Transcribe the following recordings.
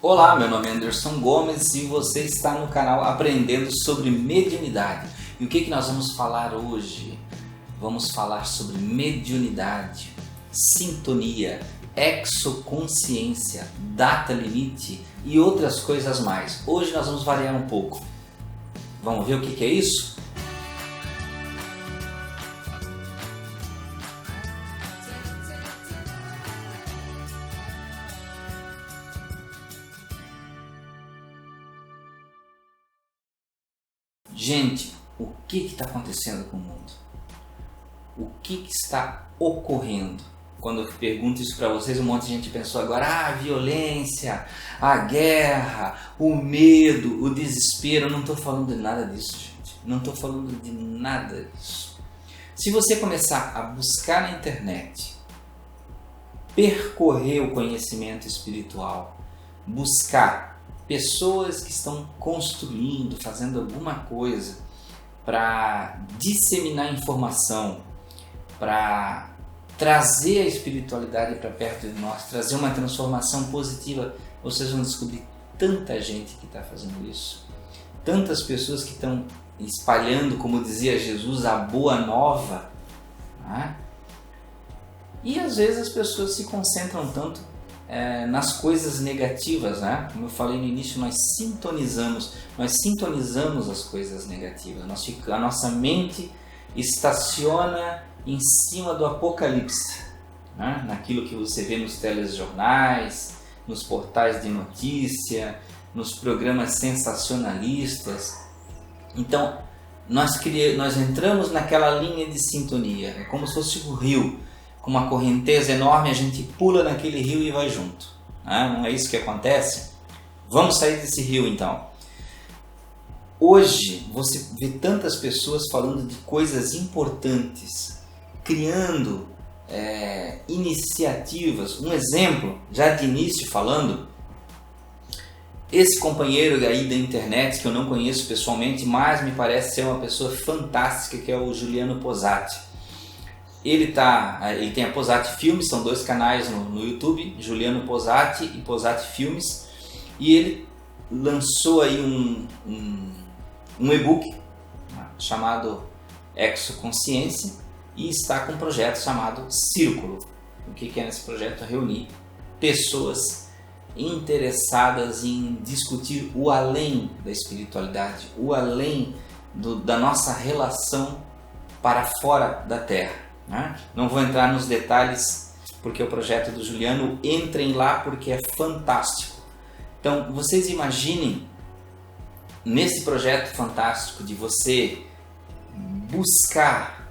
Olá, meu nome é Anderson Gomes e você está no canal Aprendendo sobre Mediunidade. E o que nós vamos falar hoje? Vamos falar sobre mediunidade, sintonia, exoconsciência, data limite e outras coisas mais. Hoje nós vamos variar um pouco. Vamos ver o que é isso? Gente, o que está acontecendo com o mundo? O que está ocorrendo? Quando eu pergunto isso para vocês, um monte de gente pensou agora, a violência, a guerra, o medo, o desespero. Eu não estou falando de nada disso, gente. Não estou falando de nada disso. Se você começar a buscar na internet, percorrer o conhecimento espiritual, buscar pessoas que estão construindo, fazendo alguma coisa para disseminar informação, para trazer a espiritualidade para perto de nós, trazer uma transformação positiva, vocês vão descobrir tanta gente que está fazendo isso, tantas pessoas que estão espalhando, como dizia Jesus, a boa nova, né? E às vezes as pessoas se concentram tanto nas coisas negativas, né? Como eu falei no início, nós sintonizamos as coisas negativas. A nossa mente estaciona em cima do apocalipse, né? Naquilo que você vê nos telejornais, nos portais de notícia, nos programas sensacionalistas. Então, nós entramos naquela linha de sintonia, é como se fosse um rio. Com uma correnteza enorme, a gente pula naquele rio e vai junto. Não é isso que acontece? Vamos sair desse rio então. Hoje você vê tantas pessoas falando de coisas importantes, criando iniciativas. Um exemplo, já de início falando, esse companheiro aí da internet, que eu não conheço pessoalmente, mas me parece ser uma pessoa fantástica, que é o Juliano Posati. Ele tem a Posati Filmes, são dois canais no YouTube, Juliano Posati e Posati Filmes, e ele lançou aí um e-book chamado Exoconsciência e está com um projeto chamado Círculo. O que é nesse projeto? Reunir pessoas interessadas em discutir o além da espiritualidade, o além da nossa relação para fora da Terra. Não vou entrar nos detalhes porque o projeto do Juliano, entrem lá porque é fantástico. Então vocês imaginem nesse projeto fantástico de você buscar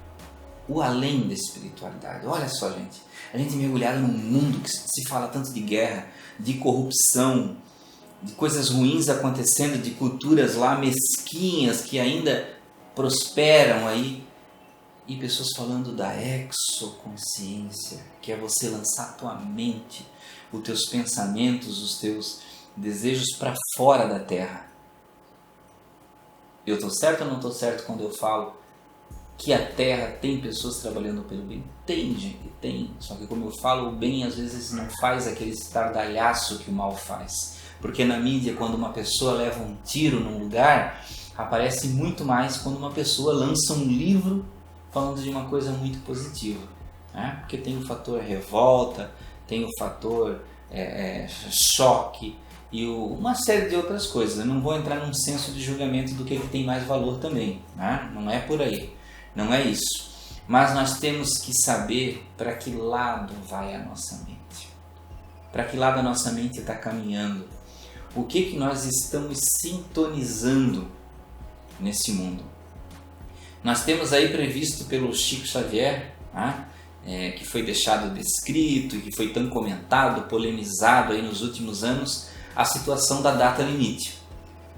o além da espiritualidade. Olha só, gente, a gente mergulhado num mundo que se fala tanto de guerra, de corrupção, de coisas ruins acontecendo, de culturas lá mesquinhas que ainda prosperam aí. E pessoas falando da exoconsciência, que é você lançar a tua mente, os teus pensamentos, os teus desejos para fora da Terra. Eu estou certo ou não estou certo quando eu falo que a Terra tem pessoas trabalhando pelo bem? Tem, gente, tem. Só que como eu falo, o bem às vezes não faz aquele estardalhaço que o mal faz. Porque na mídia, quando uma pessoa leva um tiro num lugar, aparece muito mais quando uma pessoa lança um livro falando de uma coisa muito positiva, né? Porque tem o fator revolta, tem o fator choque e uma série de outras coisas. Eu não vou entrar num senso de julgamento do que tem mais valor também, né? Não é por aí, não é isso. Mas nós temos que saber para que lado vai a nossa mente, para que lado a nossa mente está caminhando, o que nós estamos sintonizando nesse mundo. Nós temos aí previsto pelo Chico Xavier, que foi deixado descrito e que foi tão comentado, polemizado aí nos últimos anos, a situação da data limite.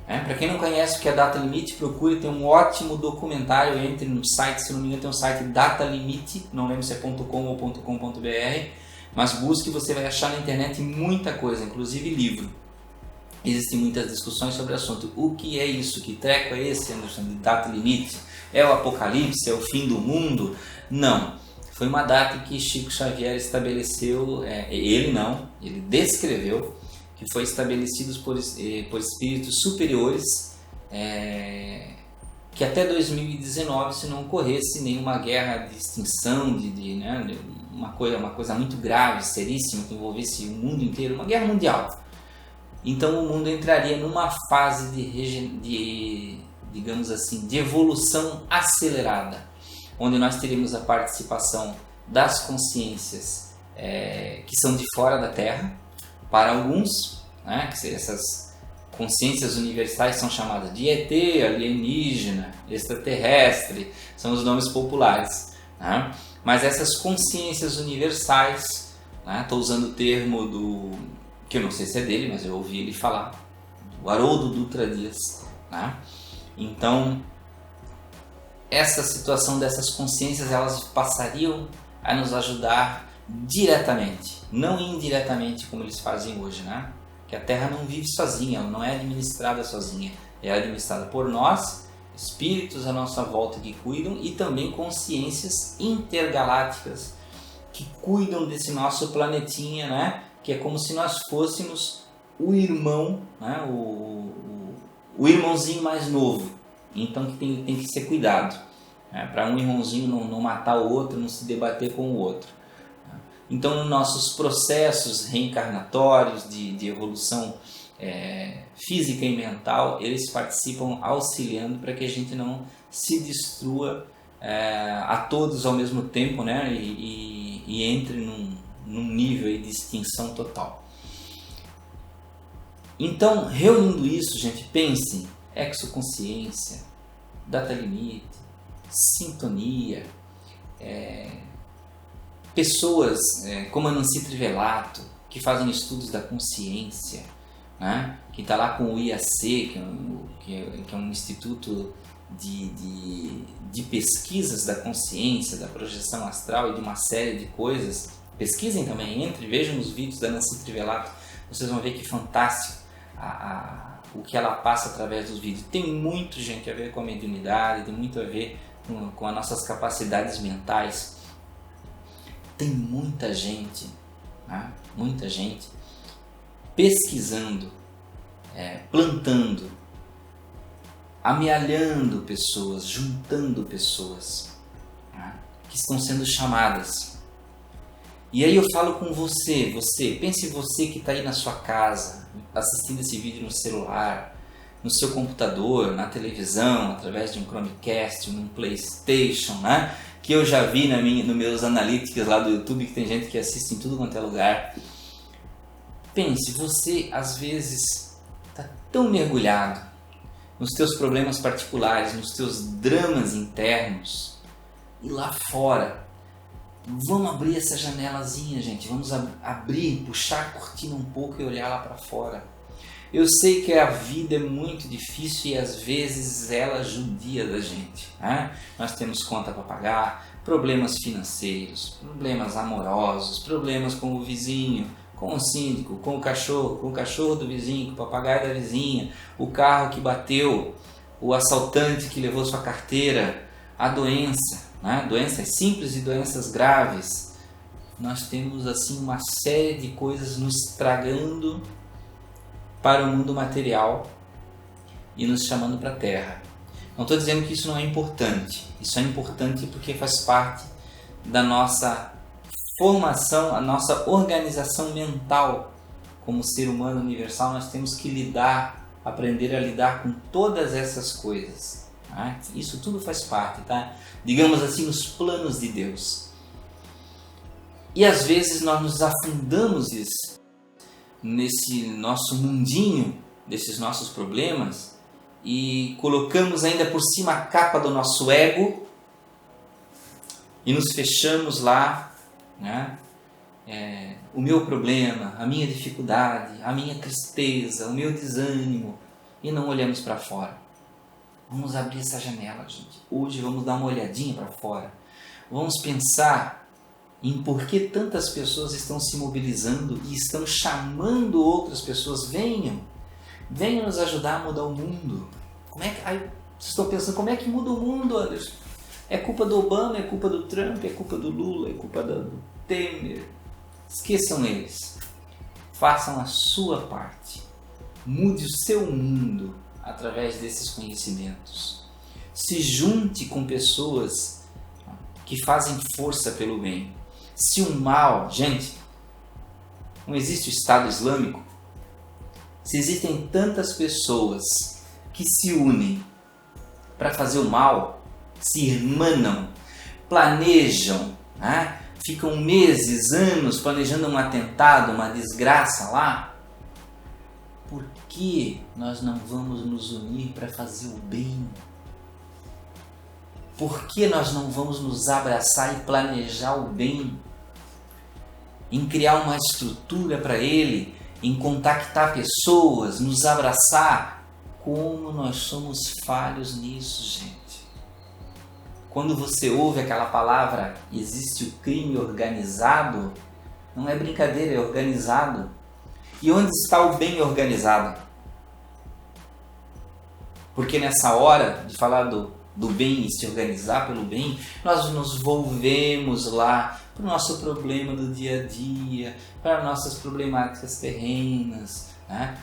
Para quem não conhece o que é data limite, procure, tem um ótimo documentário, entre no site, se não me engano tem um site Data Limite, não lembro se é .com ou .com.br, mas busque, você vai achar na internet muita coisa, inclusive livro. Existem muitas discussões sobre o assunto. O que é isso? Que treco é esse, Anderson, de data limite? É o apocalipse? É o fim do mundo? Não. Foi uma data que Chico Xavier estabeleceu, ele descreveu, que que foi estabelecidos por espíritos superiores, que até 2019, se não ocorresse nenhuma guerra de extinção, né, uma coisa muito grave, seríssima, que envolvesse o mundo inteiro, uma guerra mundial. Então o mundo entraria numa fase digamos assim, de evolução acelerada, onde nós teríamos a participação das consciências que são de fora da Terra, para alguns, né, essas consciências universais são chamadas de ET, alienígena, extraterrestre, são os nomes populares, né? Mas essas consciências universais, estou usando o termo que eu não sei se é dele, mas eu ouvi ele falar, o Haroldo Dutra Dias, né? Então, essa situação dessas consciências, elas passariam a nos ajudar diretamente, não indiretamente como eles fazem hoje, né? Que a Terra não vive sozinha, ela não é administrada sozinha, é administrada por nós, espíritos à nossa volta que cuidam, e também consciências intergalácticas que cuidam desse nosso planetinha, né? Que é como se nós fôssemos o irmão, né? O irmãozinho mais novo, então que tem que ser cuidado, né? Para um irmãozinho não matar o outro, não se debater com o outro. Então, nos nossos processos reencarnatórios de evolução física e mental, eles participam auxiliando para que a gente não se destrua a todos ao mesmo tempo, né? E entre num nível aí de extinção total. Então, reunindo isso, gente, pense: exoconsciência, data limite, sintonia, pessoas como a Nancy Trivelato, que fazem estudos da consciência, né? Que está lá com o IAC, que é um instituto de pesquisas da consciência, da projeção astral e de uma série de coisas. Pesquisem também, vejam os vídeos da Nancy Trivelato, vocês vão ver que fantástico o que ela passa através dos vídeos. Tem muito, gente, a ver com a mediunidade, tem muito a ver com as nossas capacidades mentais. Tem muita gente, né? Muita gente pesquisando, plantando, amealhando pessoas, juntando pessoas, né? Que estão sendo chamadas. E aí eu falo com você, pense você que está aí na sua casa, assistindo esse vídeo no celular, no seu computador, na televisão, através de um Chromecast, num PlayStation, né? Que eu já vi nos meus analytics lá do YouTube, que tem gente que assiste em tudo quanto é lugar. Pense, você às vezes está tão mergulhado nos teus problemas particulares, nos teus dramas internos, e lá fora, vamos abrir essa janelazinha, gente, vamos abrir, puxar a cortina um pouco e olhar lá para fora. Eu sei que a vida é muito difícil e às vezes ela judia da gente, né? Nós temos conta para pagar, problemas financeiros, problemas amorosos, problemas com o vizinho, com o síndico, com o cachorro do vizinho, com o papagaio da vizinha, o carro que bateu, o assaltante que levou sua carteira, a doença, né? Doenças simples e doenças graves. Nós temos assim uma série de coisas nos tragando para o mundo material e nos chamando para a Terra. Não estou dizendo que isso não é importante. Isso é importante porque faz parte da nossa formação, a nossa organização mental como ser humano universal. Nós temos que aprender a lidar com todas essas coisas, tá? Isso tudo faz parte, tá? Digamos assim, os planos de Deus. E às vezes nós nos afundamos nesse nosso mundinho, desses nossos problemas, e colocamos ainda por cima a capa do nosso ego e nos fechamos lá, né? O meu problema, a minha dificuldade, a minha tristeza, o meu desânimo, e não olhamos para fora. Vamos abrir essa janela, gente. Hoje vamos dar uma olhadinha para fora. Vamos pensar em por que tantas pessoas estão se mobilizando e estão chamando outras pessoas. Venham nos ajudar a mudar o mundo. Vocês estão pensando, como é que muda o mundo, Anderson? É culpa do Obama, é culpa do Trump, é culpa do Lula, é culpa do Temer. Esqueçam eles. façam a sua parte. Mude o seu mundo através desses conhecimentos. Se junte com pessoas que fazem força pelo bem. Se o mal, gente, não existe o Estado Islâmico, se existem tantas pessoas que se unem para fazer o mal, se irmanam, planejam, né? Ficam meses, anos planejando um atentado, uma desgraça lá, por que nós não vamos nos unir para fazer o bem? Por que nós não vamos nos abraçar e planejar o bem? Em criar uma estrutura para ele, em contactar pessoas, nos abraçar. Como nós somos falhos nisso, gente. Quando você ouve aquela palavra, existe o crime organizado, não é brincadeira, é organizado. E onde está o bem organizado? Porque nessa hora de falar do bem e se organizar pelo bem, nós nos volvemos lá para o nosso problema do dia a dia, para nossas problemáticas terrenas, né?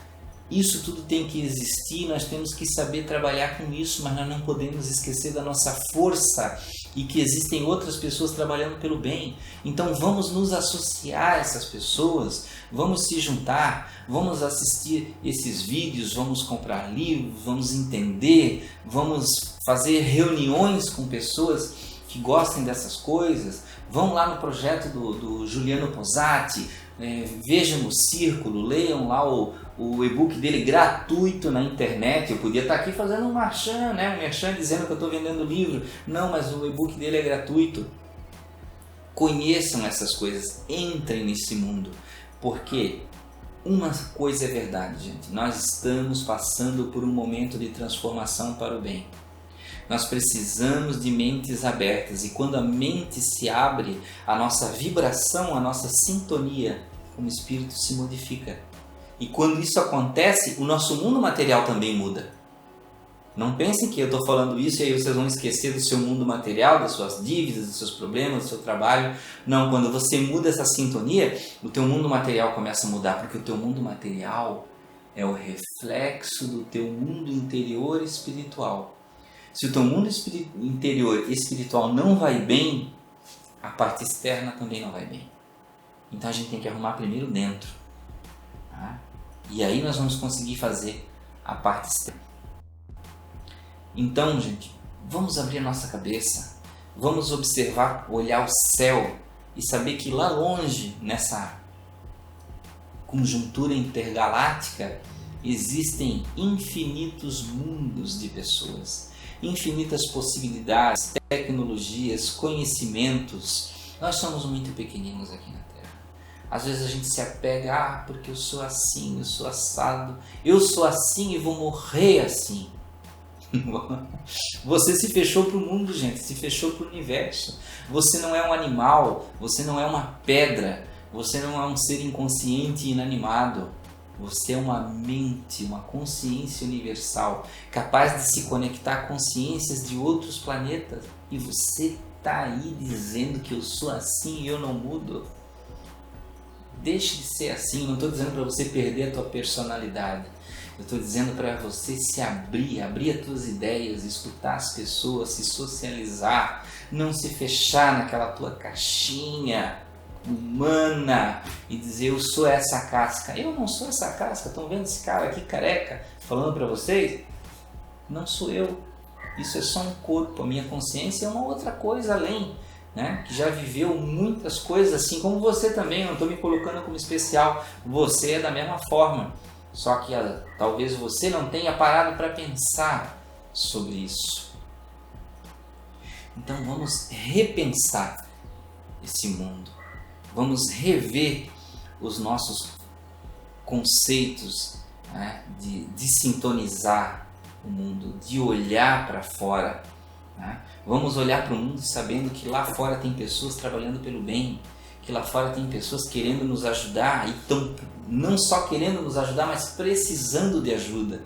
Isso tudo tem que existir, nós temos que saber trabalhar com isso, mas nós não podemos esquecer da nossa força e que existem outras pessoas trabalhando pelo bem. Então vamos nos associar a essas pessoas, vamos se juntar, vamos assistir esses vídeos, vamos comprar livros, vamos entender, vamos fazer reuniões com pessoas que gostem dessas coisas. Vão lá no projeto do Juliano Posati, vejam o Círculo, leiam lá o e-book dele gratuito na internet. Eu podia estar aqui fazendo um merchan, né? Um merchan dizendo que eu estou vendendo livro. Não, mas o e-book dele é gratuito. Conheçam essas coisas, entrem nesse mundo, porque uma coisa é verdade, gente. Nós estamos passando por um momento de transformação para o bem. Nós precisamos de mentes abertas, e quando a mente se abre, a nossa vibração, a nossa sintonia com o espírito se modifica. E quando isso acontece, o nosso mundo material também muda. Não pensem que eu estou falando isso e aí vocês vão esquecer do seu mundo material, das suas dívidas, dos seus problemas, do seu trabalho. Não, quando você muda essa sintonia, o teu mundo material começa a mudar, porque o teu mundo material é o reflexo do teu mundo interior espiritual. Se o teu mundo interior espiritual não vai bem, a parte externa também não vai bem. Então a gente tem que arrumar primeiro dentro, tá? E aí nós vamos conseguir fazer a parte externa. Então, gente, vamos abrir a nossa cabeça, vamos observar, olhar o céu e saber que lá longe, nessa conjuntura intergaláctica, existem infinitos mundos de pessoas, infinitas possibilidades, tecnologias, conhecimentos. Nós somos muito pequeninos aqui na Terra. Às vezes a gente se apega, porque eu sou assim, eu sou assado, eu sou assim e vou morrer assim. Você se fechou para o mundo, gente, se fechou para o universo. Você não é um animal, você não é uma pedra, você não é um ser inconsciente e inanimado. Você é uma mente, uma consciência universal, capaz de se conectar a consciências de outros planetas. E você está aí dizendo que eu sou assim e eu não mudo? Deixe de ser assim. Não estou dizendo para você perder a tua personalidade. Eu estou dizendo para você se abrir as tuas ideias, escutar as pessoas, se socializar, não se fechar naquela tua caixinha humana e dizer eu sou essa casca. Eu não sou essa casca. Estão vendo esse cara aqui careca falando para vocês? Não sou eu. Isso é só um corpo. A minha consciência é uma outra coisa além, né? Que já viveu muitas coisas assim como você também. Eu não estou me colocando como especial. Você é da mesma forma. Só que talvez você não tenha parado para pensar sobre isso. Então vamos repensar esse mundo. Vamos rever os nossos conceitos, né, de sintonizar o mundo, de olhar para fora. Né? Vamos olhar para o mundo sabendo que lá fora tem pessoas trabalhando pelo bem, que lá fora tem pessoas querendo nos ajudar e estão não só querendo nos ajudar, mas precisando de ajuda.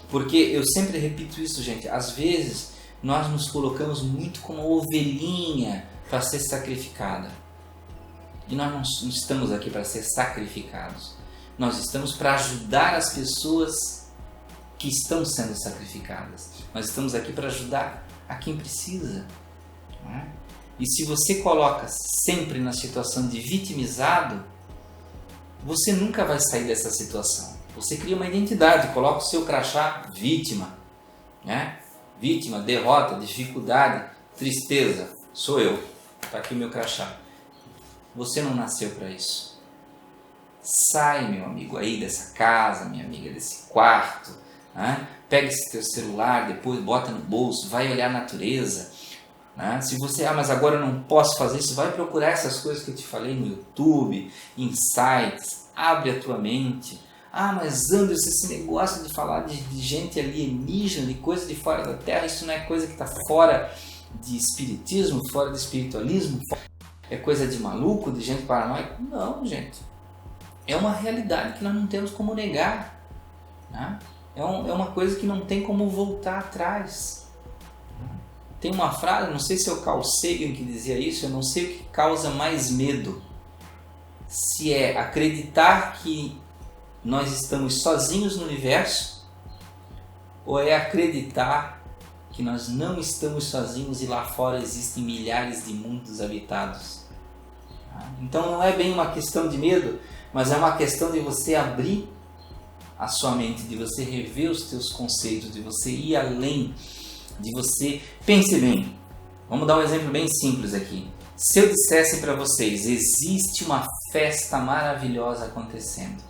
Porque eu sempre repito isso, gente, às vezes nós nos colocamos muito como ovelhinha para ser sacrificada. E nós não estamos aqui para ser sacrificados. Nós estamos para ajudar as pessoas que estão sendo sacrificadas. Nós estamos aqui para ajudar a quem precisa. Não é? E se você coloca sempre na situação de vitimizado, você nunca vai sair dessa situação. Você cria uma identidade, coloca o seu crachá vítima. Né? Vítima, derrota, dificuldade, tristeza. Sou eu. Está aqui o meu crachá. Você não nasceu para isso. Sai, meu amigo, aí dessa casa, minha amiga, desse quarto. Né? Pega esse teu celular, depois bota no bolso, vai olhar a natureza. Né? Se você, mas agora eu não posso fazer isso, vai procurar essas coisas que eu te falei no YouTube, em sites, abre a tua mente. Mas Anderson, esse negócio de falar de gente alienígena, de coisa de fora da Terra, isso não é coisa que está fora de espiritismo, fora de espiritualismo? É coisa de maluco, de gente paranoica? Não, gente. É uma realidade que nós não temos como negar. Né? É uma coisa que não tem como voltar atrás. Tem uma frase, não sei se é o Carl Sagan que dizia isso, eu não sei o que causa mais medo. Se é acreditar que nós estamos sozinhos no universo, ou é acreditar que nós não estamos sozinhos e lá fora existem milhares de mundos habitados. Então não é bem uma questão de medo, mas é uma questão de você abrir a sua mente, de você rever os teus conceitos, de você ir além, de você... Pense bem, vamos dar um exemplo bem simples aqui. Se eu dissesse para vocês, existe uma festa maravilhosa acontecendo,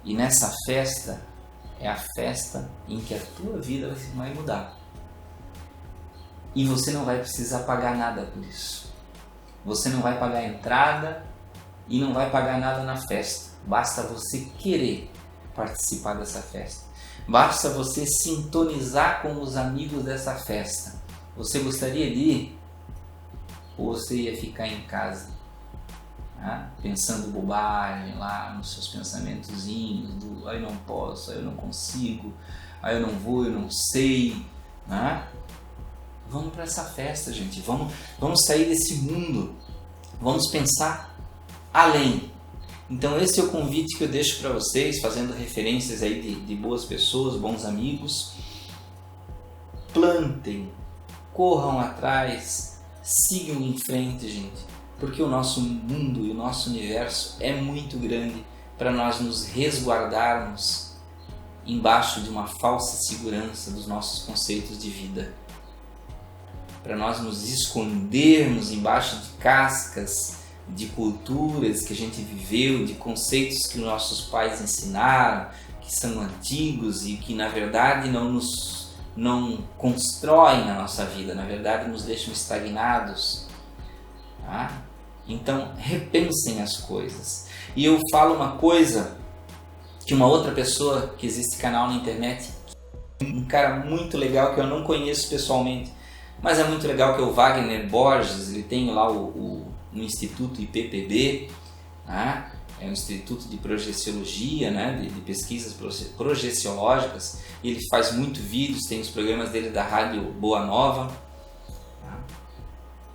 e nessa festa é a festa em que a tua vida vai mudar, e você não vai precisar pagar nada por isso. Você não vai pagar a entrada e não vai pagar nada na festa. Basta você querer participar dessa festa. Basta você sintonizar com os amigos dessa festa. Você gostaria de ir? Ou você ia ficar em casa, né? Pensando bobagem lá nos seus pensamentozinhos do eu não posso, eu não consigo, eu não vou, eu não sei, né? Vamos para essa festa, gente. Vamos sair desse mundo. Vamos pensar além. Então esse é o convite que eu deixo para vocês, fazendo referências aí de boas pessoas, bons amigos. Plantem, corram atrás, sigam em frente, gente. Porque o nosso mundo e o nosso universo é muito grande para nós nos resguardarmos embaixo de uma falsa segurança dos nossos conceitos de vida. Para nós nos escondermos embaixo de cascas, de culturas que a gente viveu, de conceitos que nossos pais ensinaram, que são antigos e que na verdade não constroem na nossa vida, na verdade nos deixam estagnados. Tá? Então repensem as coisas. E eu falo uma coisa que uma outra pessoa que existe canal na internet, um cara muito legal que eu não conheço pessoalmente, mas é muito legal, que é o Wagner Borges. Ele tem lá o Instituto IPPB, né? É um Instituto de Projeciologia, né? de pesquisas projeciológicas. Ele faz muito vídeos, tem os programas dele da Rádio Boa Nova. Tá?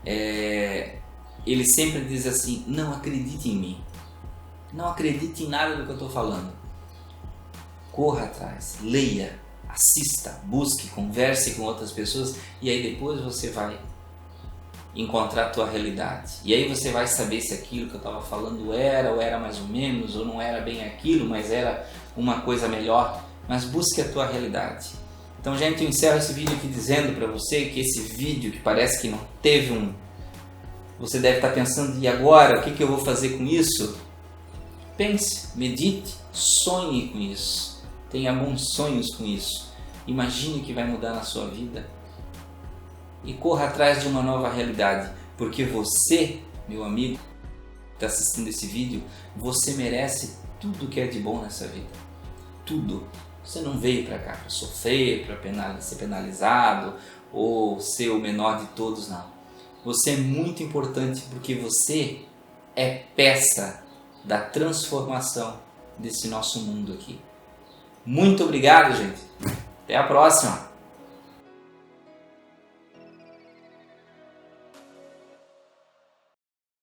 Ele sempre diz assim, não acredite em mim, não acredite em nada do que eu estou falando, corra atrás, leia, assista, busque, converse com outras pessoas e aí depois você vai encontrar a tua realidade. E aí você vai saber se aquilo que eu estava falando era ou era mais ou menos, ou não era bem aquilo, mas era uma coisa melhor. Mas busque a tua realidade. Então, gente, eu encerro esse vídeo aqui dizendo para você que esse vídeo que parece que não teve Você deve estar pensando, e agora? O que eu vou fazer com isso? Pense, medite, sonhe com isso. Tenha bons sonhos com isso. Imagine o que vai mudar na sua vida. E corra atrás de uma nova realidade. Porque você, meu amigo, que está assistindo esse vídeo, você merece tudo que é de bom nessa vida. Tudo. Você não veio para cá para sofrer, para ser penalizado ou ser o menor de todos, não. Você é muito importante porque você é peça da transformação desse nosso mundo aqui. Muito obrigado, gente. Até a próxima.